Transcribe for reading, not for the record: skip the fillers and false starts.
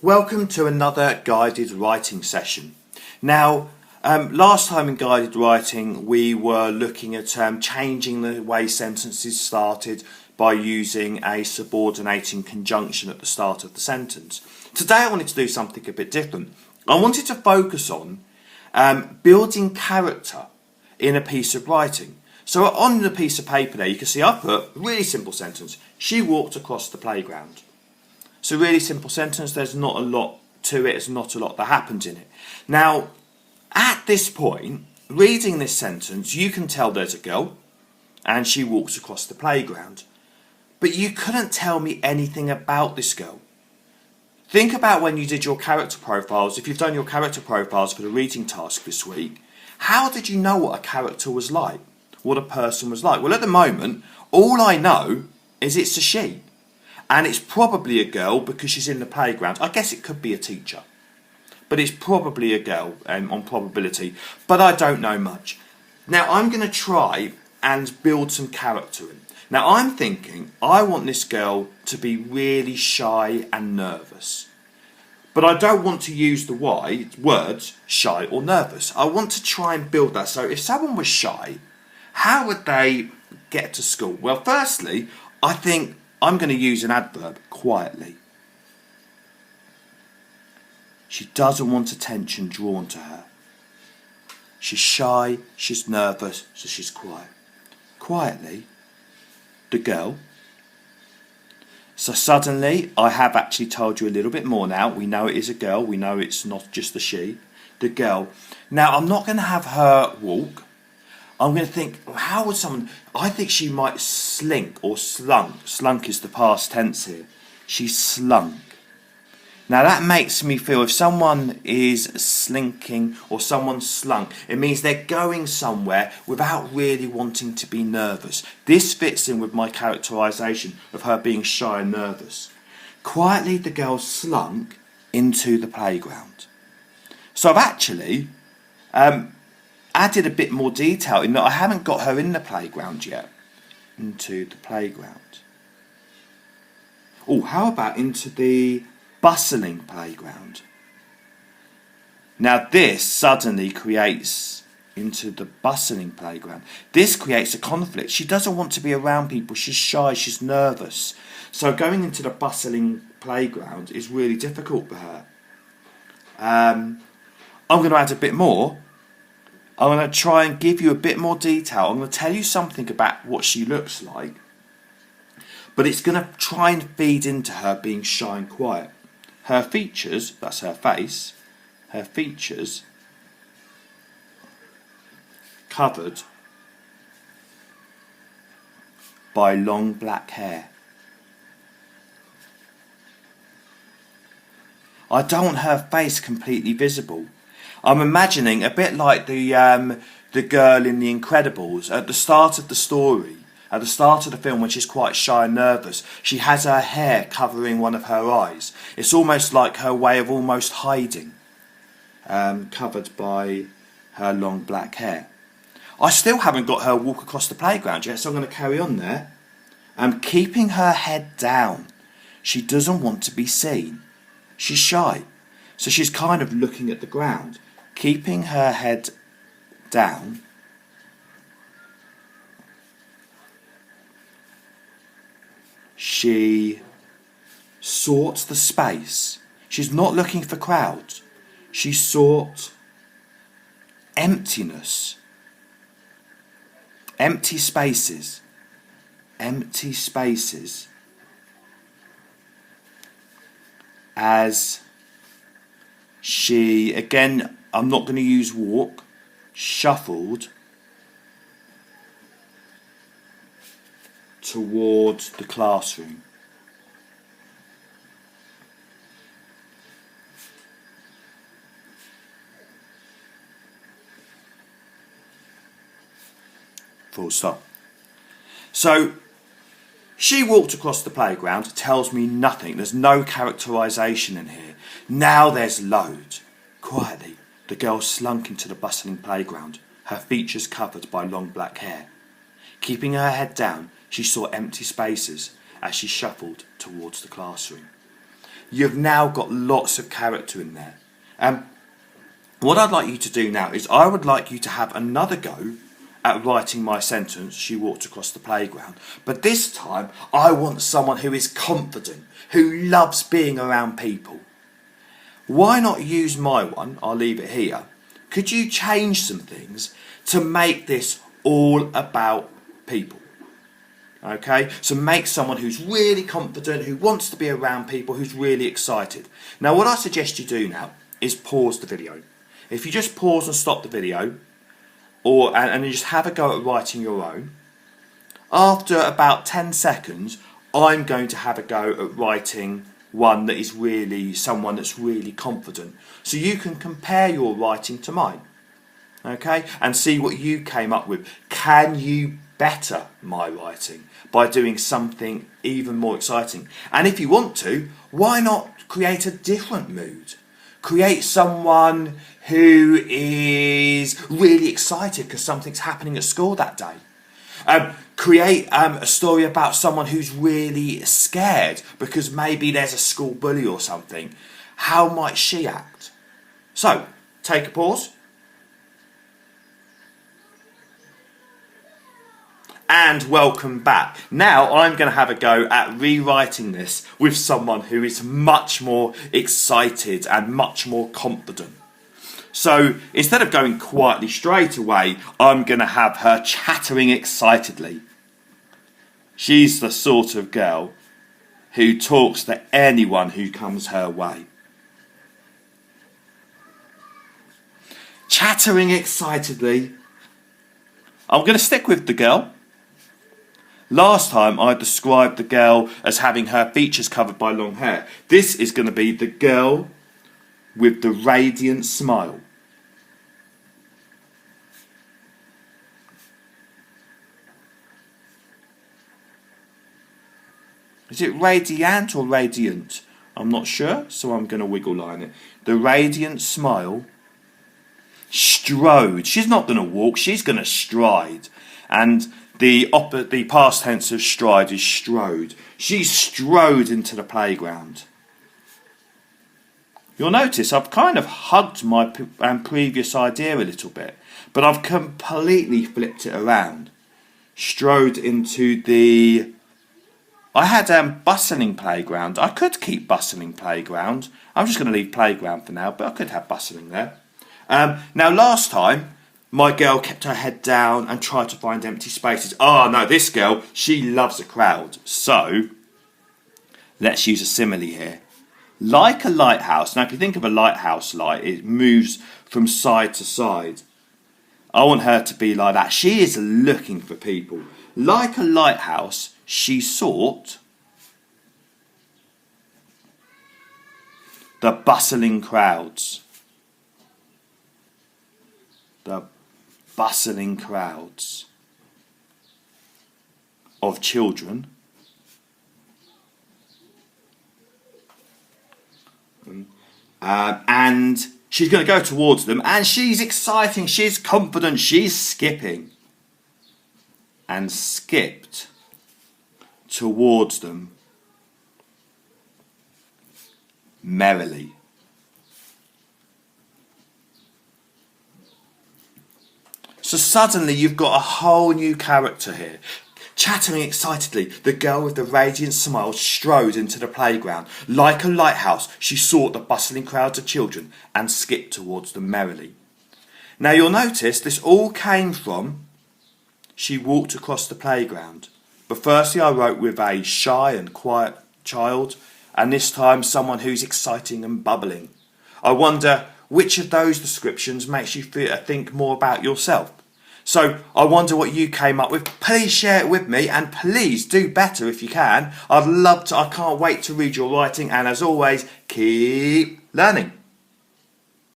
Welcome to another guided writing session. Now, last time in guided writing we were looking at changing the way sentences started by using a subordinating conjunction at the start of the sentence. Today I wanted to do something a bit different. I wanted to focus on building character in a piece of writing. So on the piece of paper there you can see I put a really simple sentence. She walked across the playground. It's a really simple sentence, there's not a lot to it, there's not a lot that happens in it. Now, at this point, reading this sentence, you can tell there's a girl and she walks across the playground. But you couldn't tell me anything about this girl. Think about when you did your character profiles, if you've done your character profiles for the reading task this week, how did you know what a character was like, what a person was like? Well, at the moment, all I know is it's a she. And it's probably a girl because she's in the playground. I guess it could be a teacher. But it's probably a girl on probability. But I don't know much. Now I'm going to try and build some character in. Now I'm thinking I want this girl to be really shy and nervous. But I don't want to use the words shy or nervous. I want to try and build that. So if someone was shy, how would they get to school? Well, firstly, I think I'm going to use an adverb, quietly. She doesn't want attention drawn to her. She's shy, she's nervous, so she's quiet. Quietly, the girl. So suddenly, I have actually told you a little bit more now. We know it is a girl, we know it's not just a she. The girl. Now, I'm not going to have her walk. I'm going to think, how would someone... I think she might slink or slunk. Slunk is the past tense here. She slunk. Now that makes me feel if someone is slinking or someone slunk, it means they're going somewhere without really wanting to be nervous. This fits in with my characterisation of her being shy and nervous. Quietly the girl slunk into the playground. So I've actually... added a bit more detail in that I haven't got her in the playground yet. Into the playground. Oh, how about into the bustling playground? Now this suddenly creates into the bustling playground. This creates a conflict. She doesn't want to be around people. She's shy, she's nervous. So going into the bustling playground is really difficult for her. I'm going to add a bit more. I'm going to try and give you a bit more detail. I'm going to tell you something about what she looks like. But it's going to try and feed into her being shy and quiet. Her features, that's her face, her features covered by long black hair. I don't want her face completely visible. I'm imagining a bit like the girl in The Incredibles at the start of the story, at the start of the film when she's quite shy and nervous. She has her hair covering one of her eyes. It's almost like her way of almost hiding, covered by her long black hair. I still haven't got her walk across the playground yet, so I'm going to carry on there. Keeping her head down. She doesn't want to be seen. She's shy, so she's kind of looking at the ground. Keeping her head down, she sought the space. She's not looking for crowds. She sought emptiness. Empty spaces. Empty spaces. As she, again, I'm not going to use walk, shuffled towards the classroom. Full stop. So, she walked across the playground, tells me nothing. There's no characterisation in here. Now there's loads. Quietly, the girl slunk into the bustling playground, her features covered by long black hair. Keeping her head down, she saw empty spaces as she shuffled towards the classroom. you've now got lots of character in there. What I'd like you to do now is I would like you to have another go at writing my sentence, she walked across the playground. But this time, I want someone who is confident, who loves being around people. Why not use my one? I'll leave it here. Could you change some things to make this all about people? Okay, so make someone who's really confident, who wants to be around people, who's really excited. Now, what I suggest you do now is pause the video. If you just pause and stop the video, and you just have a go at writing your own, after about 10 seconds, I'm going to have a go at writing one that is really someone that's really confident. So you can compare your writing to mine, okay, and see what you came up with. Can you better my writing by doing something even more exciting? And if you want to, why not create a different mood? Create someone who is really excited because something's happening at school that day. Create a story about someone who's really scared because maybe there's a school bully or something. How might she act? So, take a pause. And welcome back. Now I'm going to have a go at rewriting this with someone who is much more excited and much more confident. So instead of going quietly straight away, I'm going to have her chattering excitedly. She's the sort of girl who talks to anyone who comes her way. Chattering excitedly. I'm going to stick with the girl. Last time I described the girl as having her features covered by long hair. This is going to be the girl with the radiant smile. Is it radiant or radiant? I'm not sure, so I'm going to wiggle line it. The radiant smile. Strode. She's not going to walk, she's going to stride. And the past tense of stride is strode. She strode into the playground. You'll notice I've kind of hugged my previous idea a little bit, but I've completely flipped it around. Strode into the... I had bustling playground. I could keep bustling playground. I'm just going to leave playground for now, but I could have bustling there. Now, last time, my girl kept her head down and tried to find empty spaces. Oh no, this girl, she loves a crowd. So, let's use a simile here. Like a lighthouse. Now, if you think of a lighthouse light, it moves from side to side. I want her to be like that. She is looking for people. Like a lighthouse, she sought the bustling crowds. The bustling crowds of children and she's going to go towards them, and she's exciting, she's confident, she's skipping, and skipped towards them merrily. So suddenly you've got a whole new character here. Chattering excitedly, the girl with the radiant smile strode into the playground. Like a lighthouse, she sought the bustling crowds of children and skipped towards them merrily. Now you'll notice this all came from she walked across the playground. But firstly I wrote with a shy and quiet child, and this time someone who's exciting and bubbling. I wonder which of those descriptions makes you think more about yourself. So I wonder what you came up with. Please share it with me, and please do better if you can. I'd love to. I can't wait to read your writing, and as always, keep learning.